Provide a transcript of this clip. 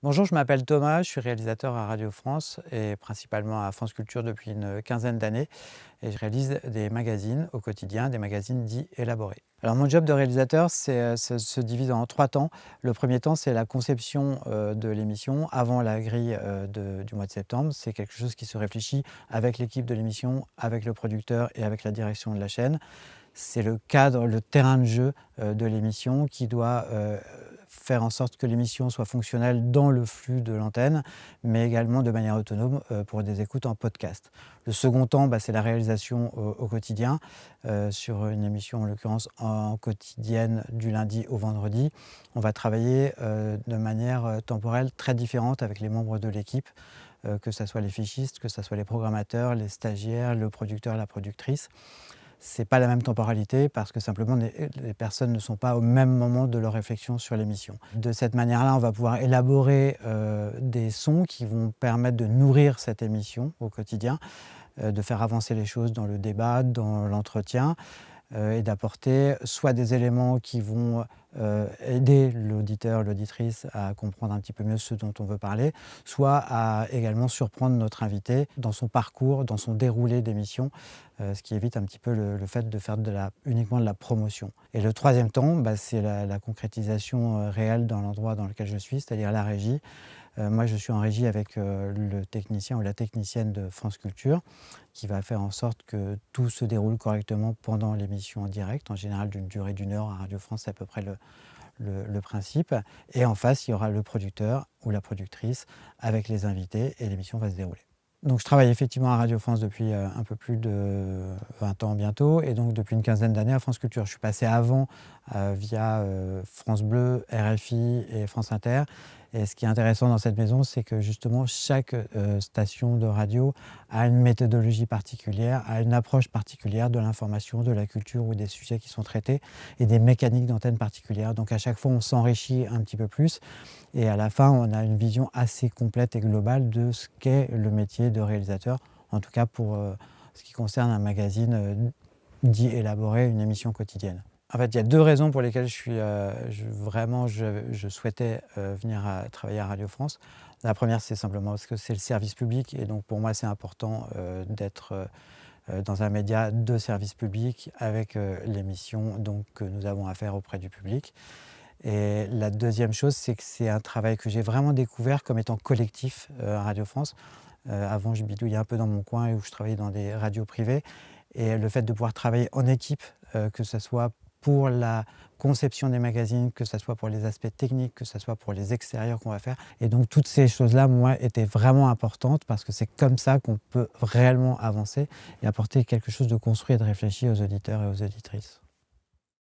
Bonjour, je m'appelle Thomas, je suis réalisateur à Radio France et principalement à France Culture depuis une quinzaine d'années et je réalise des magazines au quotidien, des magazines dits élaborés. Alors mon job de réalisateur se divise en 3 temps. Le premier temps, c'est la conception de l'émission avant la grille du mois de septembre. C'est quelque chose qui se réfléchit avec l'équipe de l'émission, avec le producteur et avec la direction de la chaîne. C'est le cadre, le terrain de jeu de l'émission qui doit faire en sorte que l'émission soit fonctionnelle dans le flux de l'antenne, mais également de manière autonome pour des écoutes en podcast. Le second temps, c'est la réalisation au quotidien, sur une émission en l'occurrence en quotidienne du lundi au vendredi. On va travailler de manière temporelle très différente avec les membres de l'équipe, que ce soit les fichistes, que ce soit les programmateurs, les stagiaires, le producteur, la productrice. C'est pas la même temporalité parce que simplement les personnes ne sont pas au même moment de leur réflexion sur l'émission. De cette manière-là, on va pouvoir élaborer des sons qui vont permettre de nourrir cette émission au quotidien, de faire avancer les choses dans le débat, dans l'entretien, et d'apporter soit des éléments qui vont aider l'auditeur, l'auditrice à comprendre un petit peu mieux ce dont on veut parler, soit à également surprendre notre invité dans son parcours, dans son déroulé d'émission, ce qui évite un petit peu le fait de faire uniquement de la promotion. Et le troisième temps, c'est la concrétisation réelle dans l'endroit dans lequel je suis, c'est-à-dire la régie. Moi, je suis en régie avec le technicien ou la technicienne de France Culture qui va faire en sorte que tout se déroule correctement pendant l'émission en direct, en général d'une durée d'1 heure. À Radio France, c'est à peu près le principe. Et en face, il y aura le producteur ou la productrice avec les invités et l'émission va se dérouler. Donc je travaille effectivement à Radio France depuis un peu plus de 20 ans bientôt et donc depuis une quinzaine d'années à France Culture. Je suis passé avant via France Bleu, RFI et France Inter. Et ce qui est intéressant dans cette maison, c'est que justement chaque station de radio a une méthodologie particulière, a une approche particulière de l'information, de la culture ou des sujets qui sont traités et des mécaniques d'antenne particulières. Donc à chaque fois, on s'enrichit un petit peu plus et à la fin, on a une vision assez complète et globale de ce qu'est le métier de réalisateur, en tout cas pour ce qui concerne un magazine dit élaboré, une émission quotidienne. En fait, il y a 2 raisons pour lesquelles je souhaitais venir travailler à Radio France. La première, c'est simplement parce que c'est le service public et donc pour moi, c'est important d'être dans un média de service public avec l'émission donc, que nous avons à faire auprès du public. Et la deuxième chose, c'est que c'est un travail que j'ai vraiment découvert comme étant collectif à Radio France. Avant, je bidouillais un peu dans mon coin où je travaillais dans des radios privées. Et le fait de pouvoir travailler en équipe, que ce soit pour la conception des magazines, que ce soit pour les aspects techniques, que ce soit pour les extérieurs qu'on va faire. Et donc toutes ces choses-là, moi, étaient vraiment importantes parce que c'est comme ça qu'on peut réellement avancer et apporter quelque chose de construit et de réfléchi aux auditeurs et aux auditrices.